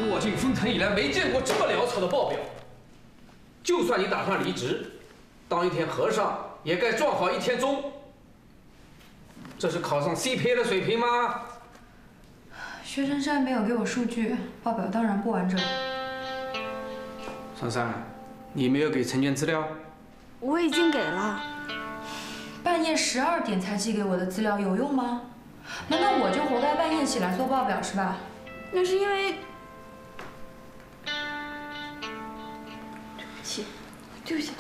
从我进丰腾以来，没见过这么潦草的报表。就算你打算离职，当一天和尚也该撞好一天钟。这是考上 CPA 的水平吗？薛杉杉没有给我数据，报表当然不完整。珊珊，你没有给陈娟资料？我已经给了。半夜12点才寄给我的资料有用吗？难道我就活该半夜起来做报表是吧？那是因为……对不起，对不起。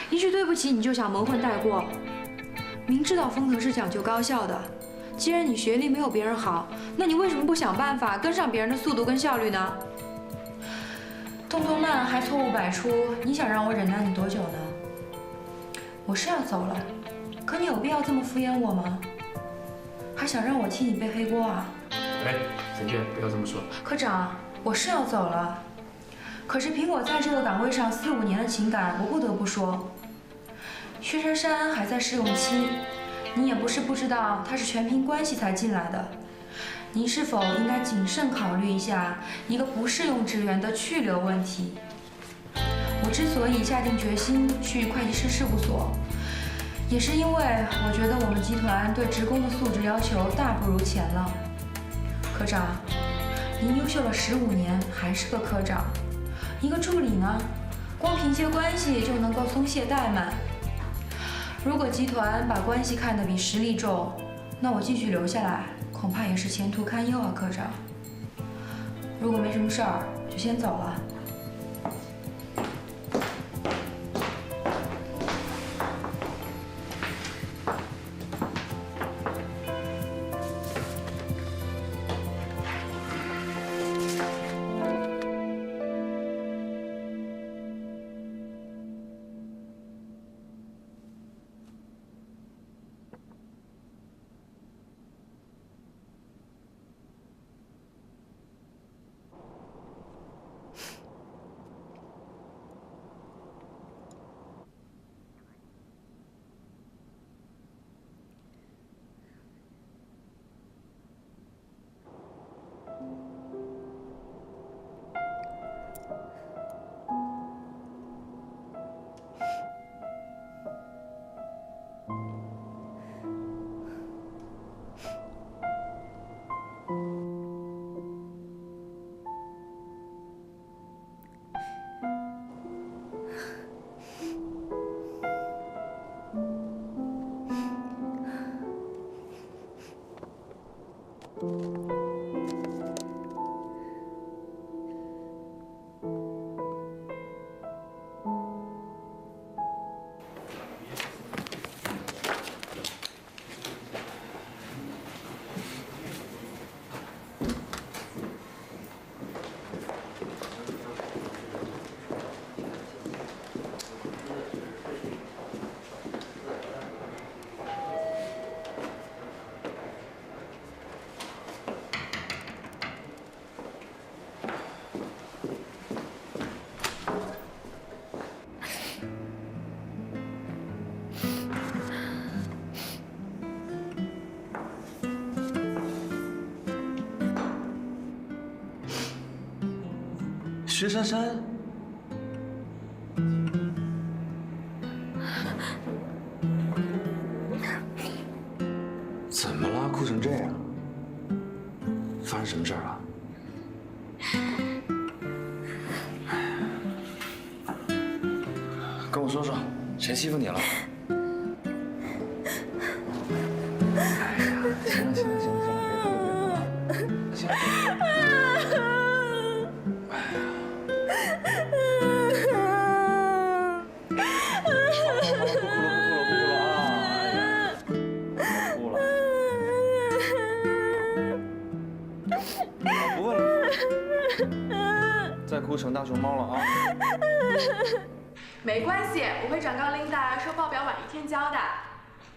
一句对不起你就想蒙混带过？明知道丰腾是讲究高效的，既然你学历没有别人好，那你为什么不想办法跟上别人的速度跟效率呢？动作慢还错误百出，你想让我忍耐你多久呢？我是要走了，可你有必要这么敷衍我吗？还想让我替你背黑锅啊？哎，陈娟，不要这么说。科长，我是要走了，可是凭我在这个岗位上4、5年的情感，我不得不说，薛杉杉还在试用期，你也不是不知道他是全凭关系才进来的，您是否应该谨慎考虑一下一个不适用职员的去留问题？我之所以下定决心去会计师事务所，也是因为我觉得我们集团对职工的素质要求大不如前了。科长，您优秀了15年，还是个科长，一个助理呢，光凭借关系就能够松懈怠慢。如果集团把关系看得比实力重，那我继续留下来，恐怕也是前途堪忧啊，科长。如果没什么事儿，就先走了。薛杉杉，怎么了？哭成这样？发生什么事儿了？跟我说说，谁欺负你了？哎呀，行了行了行了行了，别哭了别哭了，行了。再哭成大熊猫了啊！没关系，我会转告琳达说报表晚1天交的。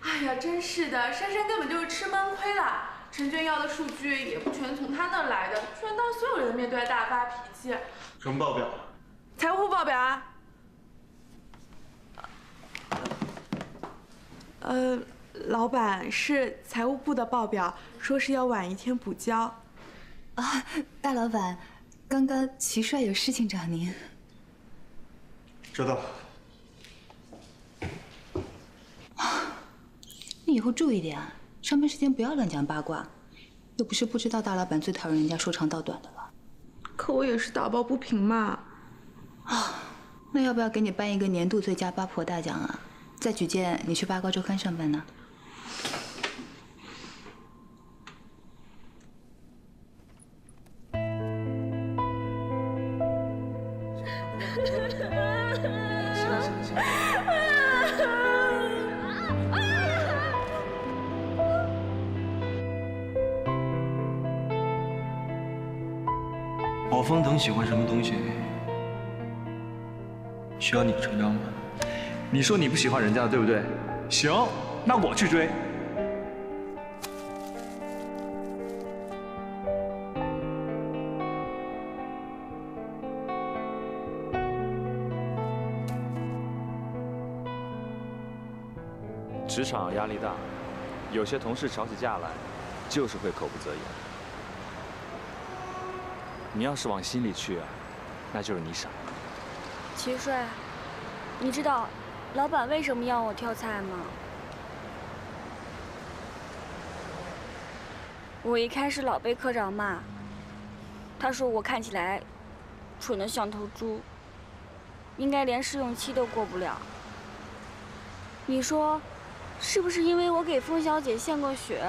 哎呀，真是的，珊珊根本就是吃闷亏了。陈娟要的数据也不全从她那儿来的，居然当所有人的面对她大发脾气。什么报表？财务部报表啊。老板是财务部的报表，说是要晚1天补交。啊，大老板，刚刚齐帅有事情找您。知道。你以后注意点，上班时间不要乱讲八卦，又不是不知道大老板最讨厌人家说长道短的了。可我也是打抱不平嘛。那要不要给你颁一个年度最佳八婆大奖啊？再举荐你去八卦周刊上班呢？我风腾喜欢什么东西，需要你承让吗？你说你不喜欢人家的，对不对？行，那我去追。职场压力大，有些同事吵起架来，就是会口不择言。你要是往心里去，那就是你傻。齐帅，你知道老板为什么要我挑菜吗？我一开始老被科长骂，他说我看起来蠢得像头猪，应该连试用期都过不了。你说，是不是因为我给风小姐献过血，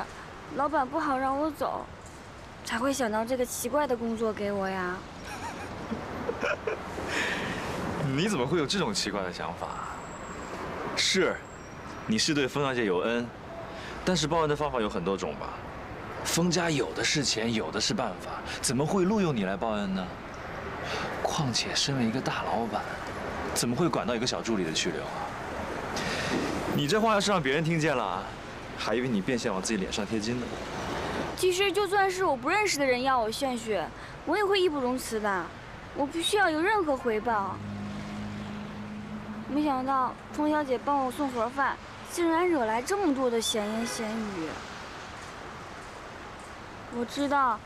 老板不好让我走，才会想到这个奇怪的工作给我呀？你怎么会有这种奇怪的想法？是，你是对风小姐有恩，但是报恩的方法有很多种吧？风家有的是钱，有的是办法，怎么会录用你来报恩呢？况且身为一个大老板，怎么会管到一个小助理的去留啊？你这话要是让别人听见了，还以为你变相往自己脸上贴金呢。其实就算是我不认识的人要我献血，我也会义不容辞的，我不需要有任何回报。没想到风小姐帮我送盒饭，竟然惹来这么多的闲言闲语。我知道，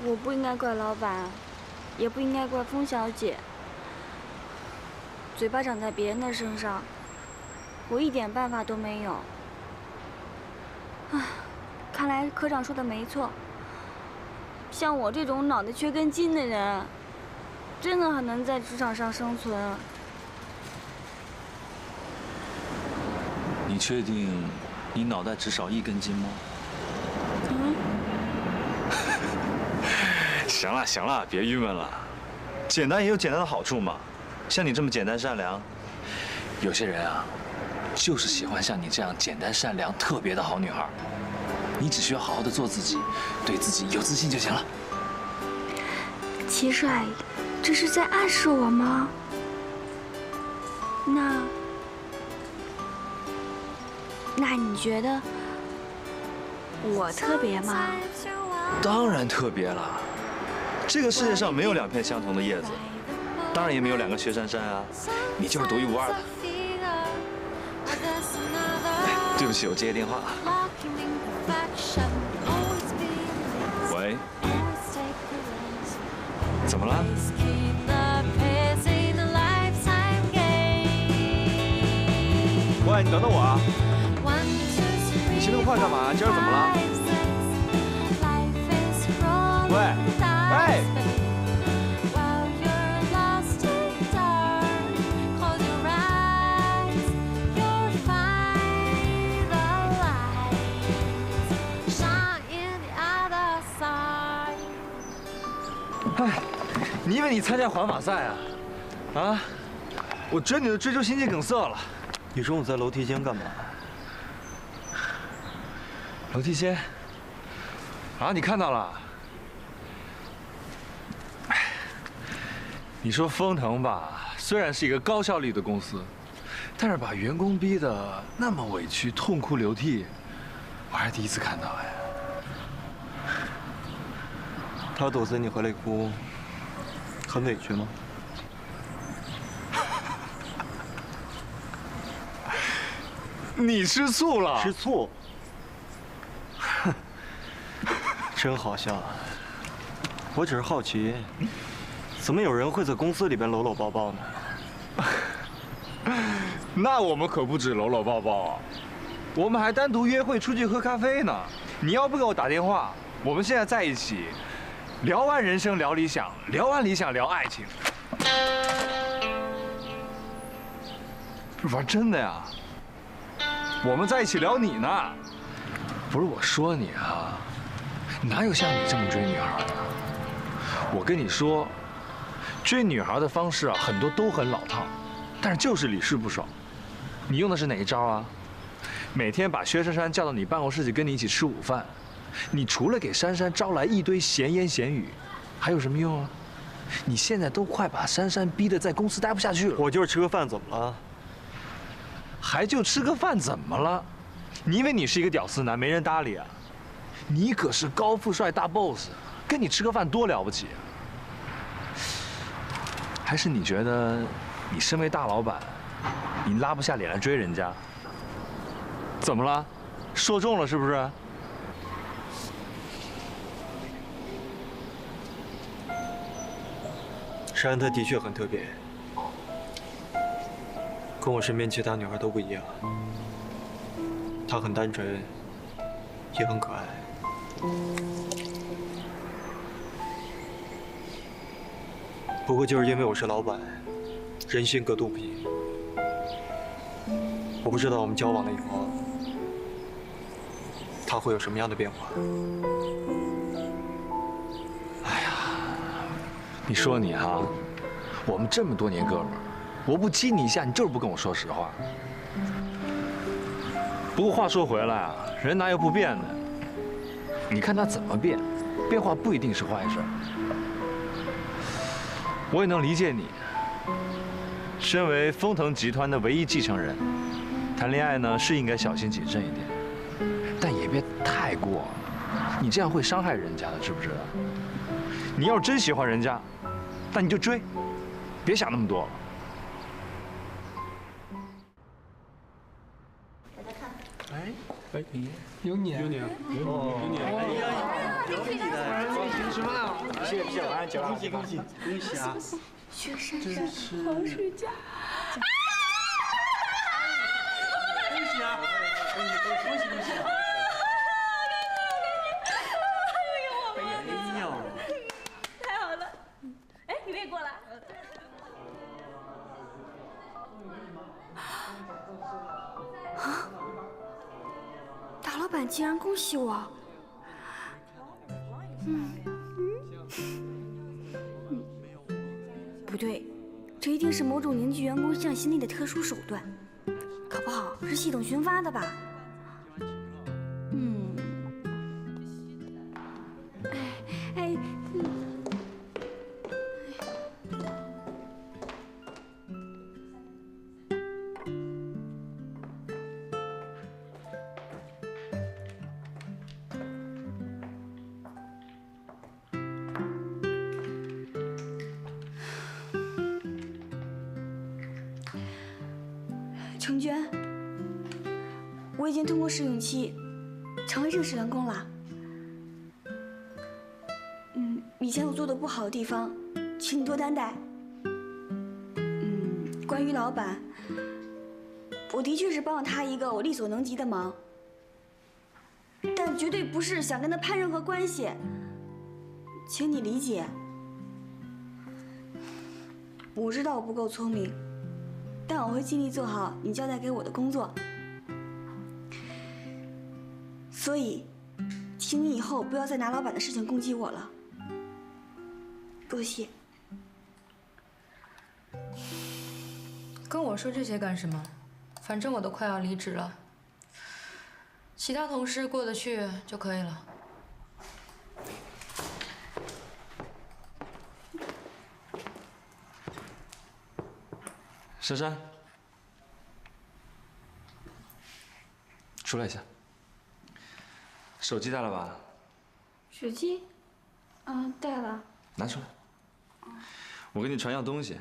我不应该怪老板，也不应该怪风小姐。嘴巴长在别人的身上，我一点办法都没有。唉，看来科长说的没错。像我这种脑袋缺根筋的人，真的很难在职场上生存。你确定你脑袋只少1根筋吗？行了行了，别郁闷了。简单也有简单的好处嘛。像你这么简单善良，有些人啊，就是喜欢像你这样简单善良、特别的好女孩。你只需要好好的做自己，对自己有自信就行了。齐帅，这是在暗示我吗？那你觉得我特别吗？当然特别了。这个世界上没有2片相同的叶子，当然也没有2个薛珊珊啊。你就是独一无二的。对不起，我接个电话。喂？怎么了？喂，你等等我啊！你骑那么快干嘛？今儿怎么了？喂，哎！哎，你以为你参加环马赛啊？啊！我追你都追出心肌梗塞了。你中午在楼梯间干嘛？楼梯间？啊，你看到了？哎，你说风腾吧，虽然是一个高效率的公司，但是把员工逼得那么委屈、痛哭流涕，我还是第一次看到哎。他躲着你回来哭，很委屈吗？你吃醋了？吃醋？哼，真好笑啊！我只是好奇，怎么有人会在公司里边搂搂抱抱呢？那我们可不止搂搂抱抱啊，我们还单独约会出去喝咖啡呢。你要不给我打电话，我们现在在一起，聊完人生聊理想，聊完理想聊爱情。玩真的呀？我们在一起聊你呢。不是我说你啊，哪有像你这么追女孩的？我跟你说，追女孩的方式啊，很多都很老套，但是就是屡试不爽。你用的是哪一招啊？每天把薛珊珊叫到你办公室去跟你一起吃午饭，你除了给珊珊招来一堆闲言闲语，还有什么用啊？你现在都快把珊珊逼得在公司待不下去了。我就是吃个饭，怎么了？还就吃个饭怎么了？你以为你是一个屌丝男，没人搭理啊？你可是高富帅大 boss， 跟你吃个饭多了不起啊？还是你觉得你身为大老板，你拉不下脸来追人家？怎么了？说中了是不是？珊珊她的确很特别，跟我身边其他女孩都不一样。她很单纯，也很可爱。不过就是因为我是老板，人心隔肚皮，我不知道我们交往了以后，她会有什么样的变化。哎呀，你说你哈，我们这么多年哥们儿，我不激你一下，你就是不跟我说实话。不过话说回来啊，人哪有不变的？你看他怎么变，变化不一定是坏事。我也能理解你，身为丰腾集团的唯一继承人，谈恋爱呢是应该小心谨慎一点，但也别太过了，你这样会伤害人家的，知不知道？你要是真喜欢人家，那你就追，别想那么多了。哎，有你，有你，有你，哎呀，有你的，吃饭啊！谢谢，晚上恭喜恭喜恭喜啊！薛珊珊，好睡觉。恭喜啊！恭喜恭喜恭喜！哎呦，太好了！哎，你们也过来。啊！大老板竟然恭喜我！不对，这一定是某种凝聚员工向心力的特殊手段，搞不好是系统群发的吧？程娟，我已经通过试用期，成为正式员工了。以前我做的不好的地方，请你多担待。关于老板，我的确是帮了他一个我力所能及的忙，但绝对不是想跟他攀任何关系，请你理解。我知道我不够聪明。但我会尽力做好你交代给我的工作，所以，请你以后不要再拿老板的事情攻击我了。多谢。跟我说这些干什么？反正我都快要离职了，其他同事过得去就可以了。珊珊，出来一下。手机带了吧？手机？带了。拿出来。我给你传样东西。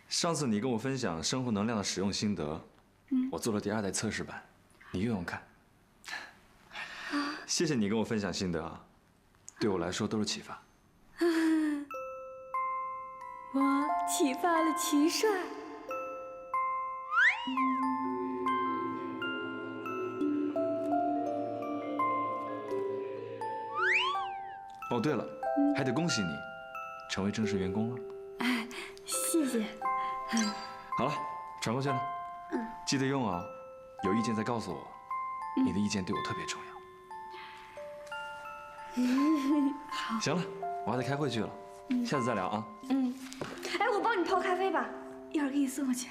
上次你跟我分享生活能量的使用心得，我做了第2代测试版，你用用看。谢谢你跟我分享心得啊，对我来说都是启发。我启发了齐帅。哦，对了，还得恭喜你，成为正式员工了。哎，谢谢。好了，传过去了。记得用啊，有意见再告诉我，你的意见对我特别重要。好。行了，我还得开会去了，下次再聊啊。哎，我帮你泡咖啡吧，一会儿给你送过去。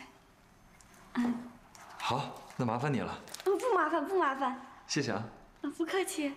好，那麻烦你了。不麻烦，不麻烦。谢谢啊。不客气。